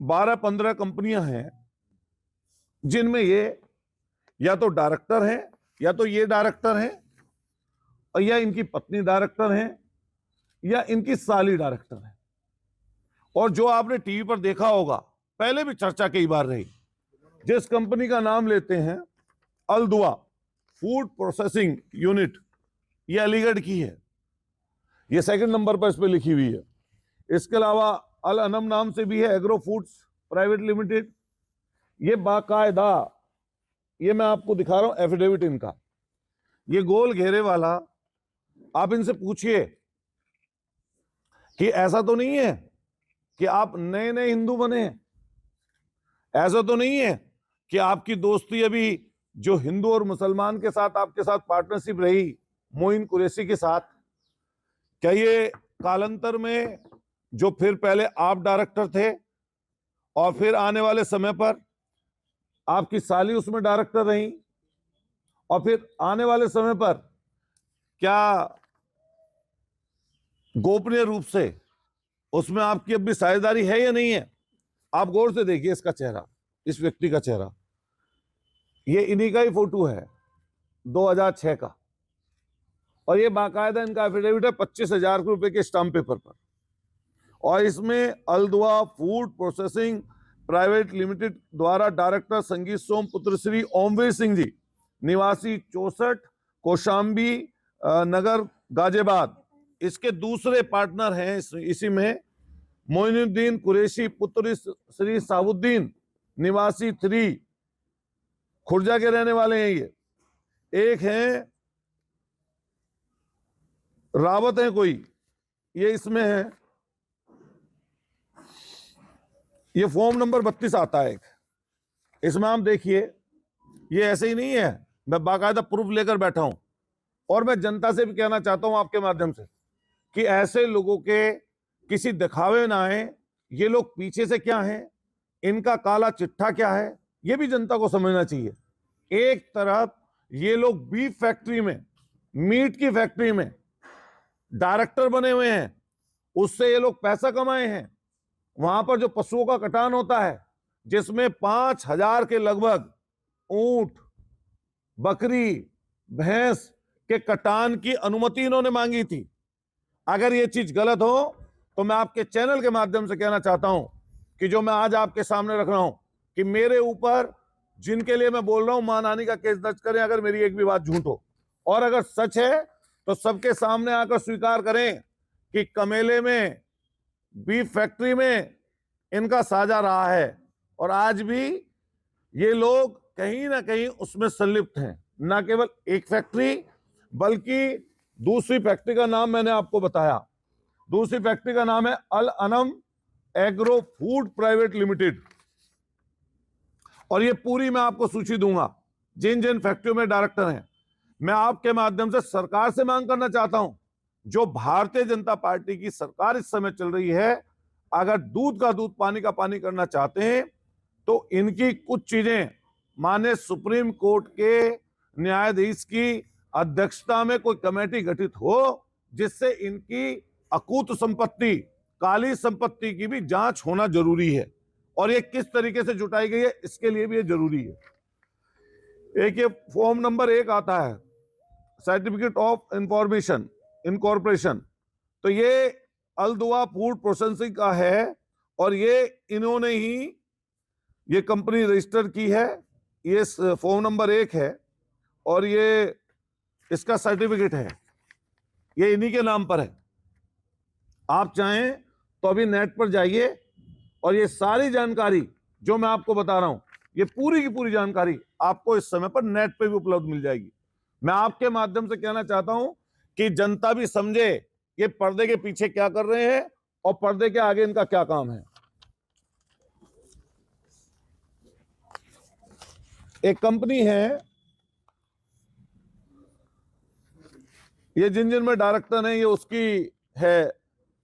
12-15 कंपनियां हैं जिनमें ये या तो डायरेक्टर हैं, या तो ये डायरेक्टर हैं, और या इनकी पत्नी डायरेक्टर हैं, या इनकी साली डायरेक्टर है। और जो आपने टीवी पर देखा होगा, पहले भी चर्चा कई बार रही, जिस कंपनी का नाम लेते हैं अल दुआ फूड प्रोसेसिंग यूनिट, ये अलीगढ़ की है, ये सेकंड नंबर पर इस पे लिखी हुई है। इसके अलावा अल अनम नाम से भी है एग्रो फूड्स प्राइवेट लिमिटेड। ये बाकायदा, ये मैं आपको दिखा रहा हूं एफिडेविट इनका, ये गोल घेरे वाला। आप इनसे पूछिए कि ऐसा तो नहीं है कि आप नए नए हिंदू बने हैं, ऐसा तो नहीं है कि आपकी दोस्ती अभी जो हिंदू और मुसलमान के साथ आपके साथ पार्टनरशिप रही मोइन कुरैशी के साथ, क्या ये कालांतर में जो फिर पहले आप डायरेक्टर थे और फिर आने वाले समय पर आपकी साली उसमें डायरेक्टर रही, और फिर आने वाले समय पर क्या गोपनीय रूप से उसमें आपकी अब भी साझेदारी है या नहीं है? आप गौर से देखिए इसका चेहरा, इस व्यक्ति का चेहरा, ये इन्हीं का ही फोटो है 2006 का, और ये बाकायदा इनका एफिडेविट है 25,000 रुपए के स्टाम्प पेपर पर। और इसमें अलदुआ फूड प्रोसेसिंग प्राइवेट लिमिटेड द्वारा डायरेक्टर संगीत सोम पुत्र श्री ओमवीर सिंह जी, निवासी 64 कौशाम्बी नगर गाजियाबाद, इसके दूसरे पार्टनर हैं इसी में मोइनुद्दीन कुरैशी पुत्र श्री साबुद्दीन, निवासी 3 खुर्जा के रहने वाले हैं। ये एक हैं रावत है कोई, ये इसमें है, ये फॉर्म नंबर 32 आता है एक, इसमें आप देखिए, ये ऐसे ही नहीं है, मैं बाकायदा प्रूफ लेकर बैठा हूं। और मैं जनता से भी कहना चाहता हूं आपके माध्यम से कि ऐसे लोगों के किसी दिखावे ना आए, ये लोग पीछे से क्या हैं, इनका काला चिट्ठा क्या है, ये भी जनता को समझना चाहिए। एक तरफ ये लोग बीफ फैक्ट्री में, मीट की फैक्ट्री में डायरेक्टर बने हुए हैं, उससे ये लोग पैसा कमाए हैं। वहां पर जो पशुओं का कटान होता है, जिसमें 5,000 के लगभग ऊंट, बकरी, भैंस के कटान की अनुमति इन्होंने मांगी थी। अगर ये चीज गलत हो तो मैं आपके चैनल के माध्यम से कहना चाहता हूं कि जो मैं आज आपके सामने रख रहा हूं कि मेरे ऊपर जिनके लिए मैं बोल रहा हूं मानहानि का केस दर्ज करें अगर मेरी एक भी बात झूठ हो, और अगर सच है तो सबके सामने आकर स्वीकार करें कि कमेले में बीफ फैक्ट्री में इनका साझा रहा है, और आज भी ये लोग कहीं ना कहीं उसमें संलिप्त हैं। न केवल एक फैक्ट्री बल्कि दूसरी फैक्ट्री का नाम मैंने आपको बताया, दूसरी फैक्ट्री का नाम है Al Anam agro food private limited, और ये पूरी मैं आपको सूची दूंगा जिन जिन फैक्ट्रियों में डायरेक्टर हैं। मैं आपके माध्यम से सरकार से मांग करना चाहता हूं, जो भारतीय जनता पार्टी की सरकार इस समय चल रही है, अगर दूध का दूध पानी का पानी करना चाहते हैं तो इनकी कुछ चीजें माननीय सुप्रीम कोर्ट के न्यायाधीश की अध्यक्षता में कोई कमेटी गठित हो, जिससे इनकी अकूत संपत्ति, काली संपत्ति की भी जांच होना जरूरी है, और ये किस तरीके से जुटाई गई है इसके लिए भी ये जरूरी है। एक ये फॉर्म नंबर 1 आता है, सर्टिफिकेट ऑफ इंफॉर्मेशन इनकॉर्पोरेशन, तो ये अलदुआ फूड प्रोसेसिंग का है, और ये इन्होंने ही ये कंपनी रजिस्टर की है, ये फॉर्म नंबर 1 है, और ये इसका सर्टिफिकेट है, ये इन्हीं के नाम पर है। आप चाहें तो अभी नेट पर जाइए और ये सारी जानकारी जो मैं आपको बता रहा हूं, ये पूरी की पूरी जानकारी आपको इस समय पर नेट पे भी उपलब्ध मिल जाएगी। मैं आपके माध्यम से कहना चाहता हूं कि जनता भी समझे ये पर्दे के पीछे क्या कर रहे हैं और पर्दे के आगे इनका क्या काम है। एक कंपनी है, ये जिन जिन में डायरेक्टर हैं ये उसकी है,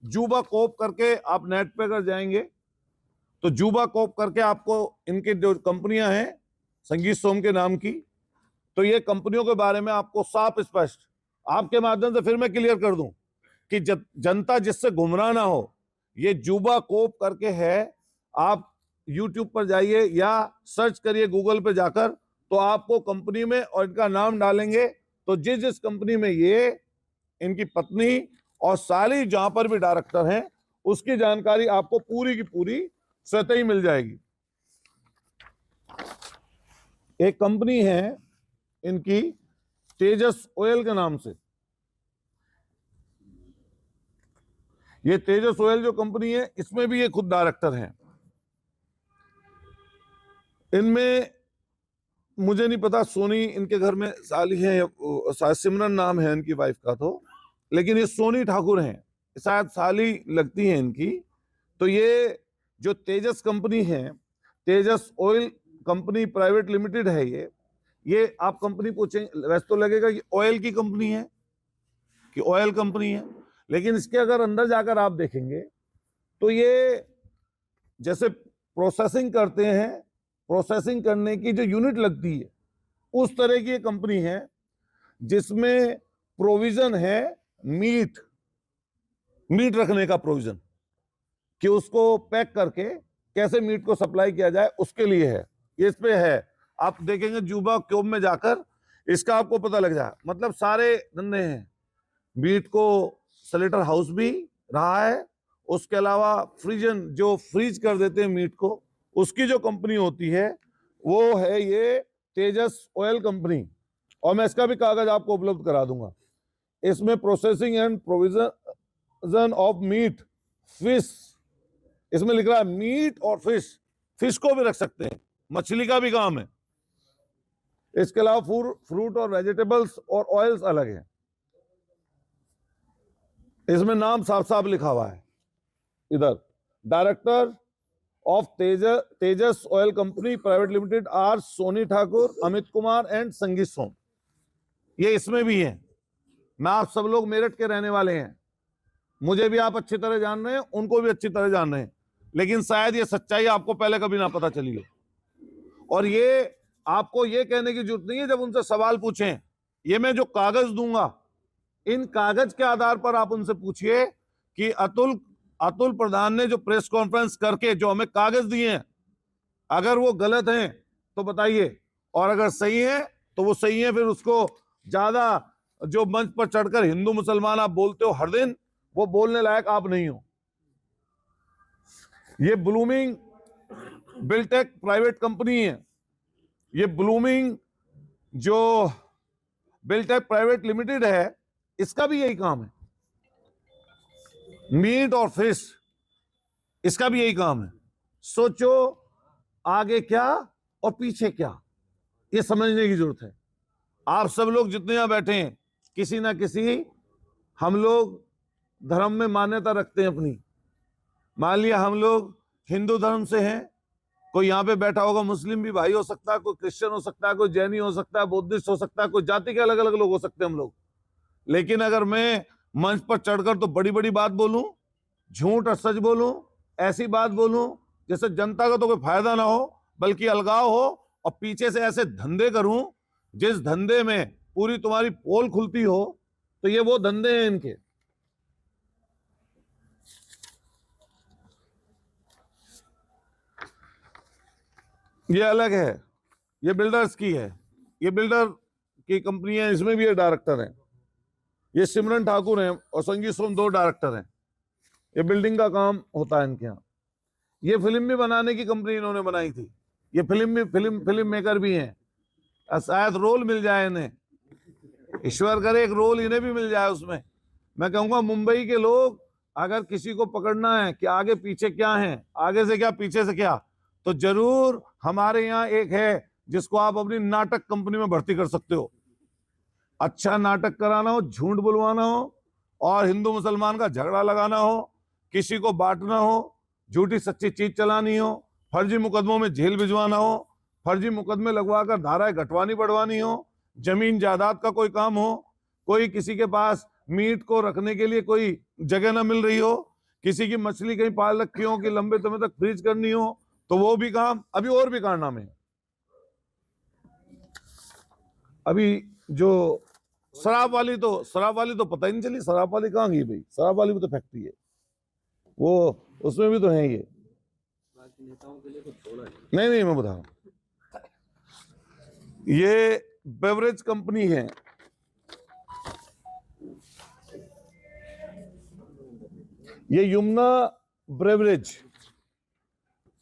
जूबा कोप करके, आप नेट पे अगर जाएंगे तो जूबा कोप करके आपको इनकी जो कंपनियां हैं संगीत सोम के नाम की, तो ये कंपनियों के बारे में आपको साफ स्पष्ट आपके माध्यम से फिर मैं क्लियर कर दूं कि जनता जिससे गुमराह ना हो, ये जूबा कोप करके है, आप YouTube पर जाइए या सर्च करिए गूगल पे जाकर, तो आपको कंपनी में और इनका नाम डालेंगे तो जिस जिस कंपनी में ये इनकी पत्नी और साली जहां पर भी डायरेक्टर हैं उसकी जानकारी आपको पूरी की पूरी स्वतः ही मिल जाएगी। एक कंपनी है इनकी तेजस ऑयल के नाम से। ये तेजस ऑयल जो कंपनी है इसमें भी ये खुद डायरेक्टर हैं। इनमें मुझे नहीं पता, सोनी इनके घर में साली है या सिमरन नाम है इनकी वाइफ का, तो लेकिन ये सोनी ठाकुर हैं, शायद साली लगती हैं इनकी। तो ये जो तेजस कंपनी है, तेजस ऑयल कंपनी प्राइवेट लिमिटेड है ये आप कंपनी पूछेंगे वैसे तो लगेगा कि ऑयल की कंपनी है कि ऑयल कंपनी है, लेकिन इसके अगर अंदर जाकर आप देखेंगे तो ये जैसे प्रोसेसिंग करते हैं, प्रोसेसिंग करने की जो यूनिट लगती है उस तरह की कंपनी है जिसमें प्रोविजन है मीट रखने का प्रोविजन, कि उसको पैक करके कैसे मीट को सप्लाई किया जाए उसके लिए है। ये इस पे है, आप देखेंगे जुबा क्यूब में जाकर इसका आपको पता लग जाए। मतलब सारे धंधे हैं, मीट को स्लेटर हाउस भी रहा है, उसके अलावा फ्रीजन जो फ्रीज कर देते हैं मीट को, उसकी जो कंपनी होती है वो है ये तेजस ऑयल कंपनी। और मैं इसका भी कागज आपको उपलब्ध करा दूंगा। इसमें processing and provision of meat fish, इसमें लिख रहा है मीट और फिश को भी रख सकते हैं, मछली का भी काम है। इसके अलावा फ्रूट और वेजिटेबल्स और ऑयल्स अलग हैं। इसमें नाम साफ साफ लिखा हुआ है इधर, director of Tejas oil company private limited R Soni Thakur, Amit Kumar and Sangeet Som. ये इसमें भी है। मैं आप सब लोग मेरठ के रहने वाले हैं, मुझे भी आप अच्छी तरह जान रहे हैं, उनको भी अच्छी तरह जान रहे हैं, लेकिन शायद ये सच्चाई आपको पहले कभी ना पता चली हो। और ये आपको ये कहने की जरूरत नहीं है जब उनसे सवाल पूछें, ये मैं जो कागज दूंगा इन कागज के आधार पर आप उनसे पूछिए कि अतुल प्रधान ने जो प्रेस कॉन्फ्रेंस करके जो हमें कागज दिए हैं, अगर वो गलत हैं तो बताइए, और अगर सही है तो वो सही है। फिर उसको ज्यादा जो मंच पर चढ़कर हिंदू मुसलमान आप बोलते हो हर दिन, वो बोलने लायक आप नहीं हो। ये ब्लूमिंग बिल्टेक प्राइवेट कंपनी है, ये ब्लूमिंग जो बिल्टेक प्राइवेट लिमिटेड है इसका भी यही काम है, मीट और फिश, इसका भी यही काम है। सोचो आगे क्या और पीछे क्या, ये समझने की जरूरत है। आप सब लोग जितने यहां बैठे हैं, किसी ना किसी हम लोग धर्म में मान्यता रखते हैं अपनी। मान लिया हम लोग हिंदू धर्म से हैं, कोई यहाँ पे बैठा होगा मुस्लिम भी भाई हो सकता है, कोई क्रिश्चियन हो सकता है, कोई जैनी हो सकता है, बुद्धिस्ट हो सकता है, कोई जाति के अलग अलग लोग हो सकते हैं हम लोग। लेकिन अगर मैं मंच पर चढ़कर तो बड़ी बड़ी बात बोलूं, झूठ और सच बोलूं, ऐसी बात बोलूं जिससे जनता का तो कोई फायदा ना हो बल्कि अलगाव हो, और पीछे से ऐसे धंधे करूं जिस धंधे में पूरी तुम्हारी पोल खुलती हो, तो ये वो धंधे हैं इनके। ये अलग है, ये बिल्डर्स की है, ये बिल्डर की कंपनी है, इसमें भी ये डायरेक्टर हैं। ये सिमरन ठाकुर हैं और संगीत सोम दो डायरेक्टर हैं। ये बिल्डिंग का काम होता है इनके यहाँ। ये फिल्म भी बनाने की कंपनी इन्होंने बनाई थी, ये फिल्म मेकर भी हैं। शायद रोल मिल जाए इन्हें, ईश्वर करे एक रोल इन्हें भी मिल जाए उसमें। मैं कहूंगा मुंबई के लोग अगर किसी को पकड़ना है कि आगे पीछे क्या है, आगे से क्या पीछे से क्या, तो जरूर हमारे यहाँ एक है जिसको आप अपनी नाटक कंपनी में भर्ती कर सकते हो। अच्छा नाटक कराना हो, झूठ बुलवाना हो, और हिंदू मुसलमान का झगड़ा लगाना हो, किसी को बांटना हो, झूठी सच्ची चीज चलानी हो, फर्जी मुकदमों में जेल भिजवाना हो, फर्जी मुकदमे लगवाकर धाराएं घटवानी बढ़वानी हो, जमीन जायदाद का कोई काम हो, कोई किसी के पास मीट को रखने के लिए कोई जगह ना मिल रही हो, किसी की मछली कहीं पाल रखी हो कि लंबे समय तक फ्रीज करनी हो, तो वो भी काम। अभी और भी कारनामे हैं। अभी जो शराब वाली तो पता ही नहीं चली, शराब वाली कहाँ गई भाई, शराब वाली भी तो फैक्ट्री है वो, उसमें भी तो है ये। नहीं नहीं, मैं बता रहा हूं, ये बेवरेज कंपनी है, ये यमुना ब्रेवरेज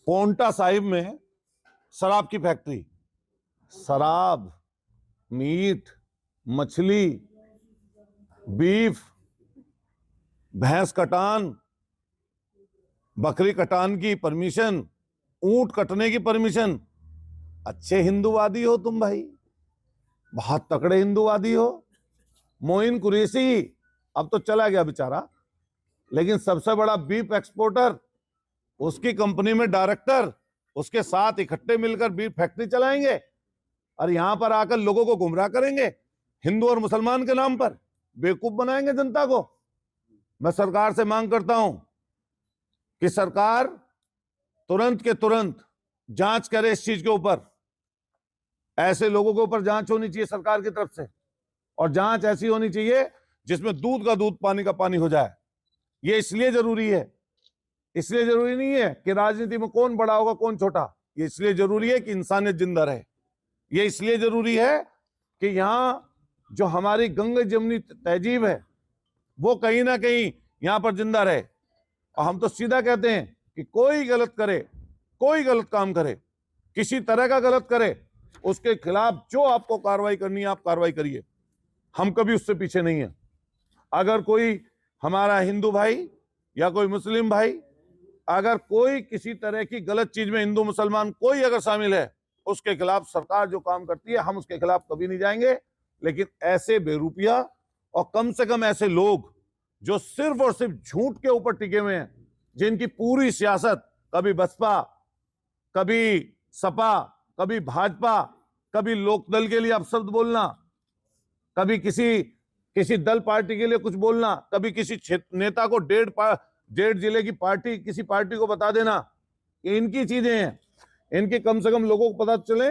पोंटा साहिब में शराब की फैक्ट्री, शराब, मीट, मछली, बीफ, भैंस कटान, बकरी कटान की परमिशन, ऊंट कटने की परमिशन। अच्छे हिंदूवादी हो तुम भाई, बहुत तकड़े हिंदूवादी हो। मोइन कुरैशी अब तो चला गया बेचारा, लेकिन सबसे बड़ा बीफ एक्सपोर्टर, उसकी कंपनी में डायरेक्टर, उसके साथ इकट्ठे मिलकर बीफ फैक्ट्री चलाएंगे और यहां पर आकर लोगों को गुमराह करेंगे हिंदू और मुसलमान के नाम पर, बेवकूफ बनाएंगे जनता को। मैं सरकार से मांग करता हूं कि सरकार तुरंत के तुरंत जांच करे इस चीज के ऊपर। ऐसे लोगों के ऊपर जांच होनी चाहिए सरकार की तरफ से, और जांच ऐसी होनी चाहिए जिसमें दूध का दूध पानी का पानी हो जाए। ये इसलिए जरूरी है, इसलिए जरूरी नहीं है कि राजनीति में कौन बड़ा होगा कौन छोटा, ये इसलिए जरूरी है कि इंसानियत जिंदा रहे। ये इसलिए जरूरी है कि यहां जो हमारी गंगा जमुनी तहजीब है वो कहीं ना कहीं यहां पर जिंदा रहे। और हम तो सीधा कहते हैं कि कोई गलत करे, कोई गलत काम करे, किसी तरह का गलत करे, उसके खिलाफ जो आपको कार्रवाई करनी है आप कार्रवाई करिए, हम कभी उससे पीछे नहीं है। अगर कोई हमारा हिंदू भाई या कोई मुस्लिम भाई अगर कोई किसी तरह की गलत चीज में, हिंदू मुसलमान कोई अगर शामिल है, उसके खिलाफ सरकार जो काम करती है हम उसके खिलाफ कभी नहीं जाएंगे। लेकिन ऐसे बेरूपिया और कम से कम ऐसे लोग जो सिर्फ और सिर्फ झूठ के ऊपर टिके हुए हैं, जिनकी पूरी सियासत कभी बसपा, कभी सपा, कभी भाजपा, कभी लोकदल के लिए अपशब्द बोलना, कभी किसी दल पार्टी के लिए कुछ बोलना, कभी किसी नेता को डेढ़ जिले की पार्टी किसी पार्टी को बता देना, ये इनकी चीजें हैं। इनके कम से कम लोगों को पता चले।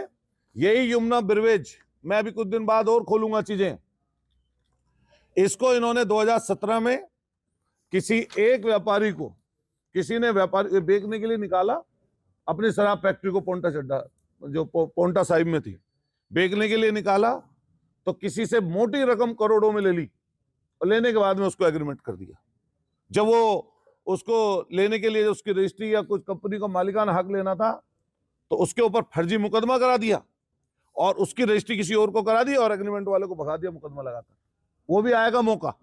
यही यमुना ब्रेवरेज मैं अभी कुछ दिन बाद और खोलूंगा चीजें। इसको इन्होंने 2017 में किसी एक व्यापारी को, किसी ने व्यापारी बेचने के लिए निकाला अपनी शराब फैक्ट्री को, पोंटा चड्डा जो पोंटा साहिब में थी, बेचने के लिए निकाला तो किसी से मोटी रकम करोड़ों में ले ली, और लेने के बाद में उसको एग्रीमेंट कर दिया। जब वो उसको लेने के लिए उसकी रजिस्ट्री या कुछ कंपनी को मालिकाना हक लेना था तो उसके ऊपर फर्जी मुकदमा करा दिया और उसकी रजिस्ट्री किसी और को करा दी और एग्रीमेंट वाले को भगा दिया मुकदमा लगाकर। वो भी आएगा मौका,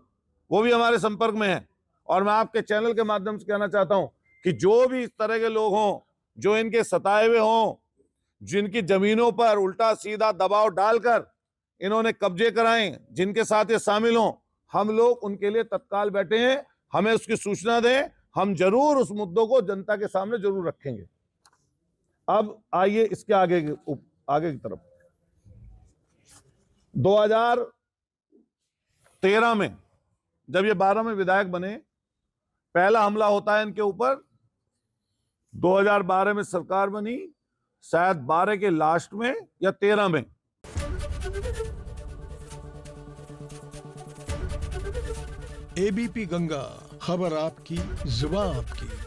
वो भी हमारे संपर्क में है। और मैं आपके चैनल के माध्यम से कहना चाहता हूं कि जो भी इस तरह के लोग हों, जो इनके सताए हुए हों, जिनकी जमीनों पर उल्टा सीधा दबाव डालकर इन्होंने कब्जे कराए, जिनके साथ ये शामिल हों, हम लोग उनके लिए तत्काल बैठे हैं। हमें उसकी सूचना दें, हम जरूर उस मुद्दों को जनता के सामने जरूर रखेंगे। अब आइए इसके आगे की तरफ। 2013 में जब ये 12 में विधायक बने, पहला हमला होता है इनके ऊपर। 2012 में सरकार बनी, शायद 12 के लास्ट में या 13 में। एबीपी गंगा, खबर आपकी, जुबान आपकी।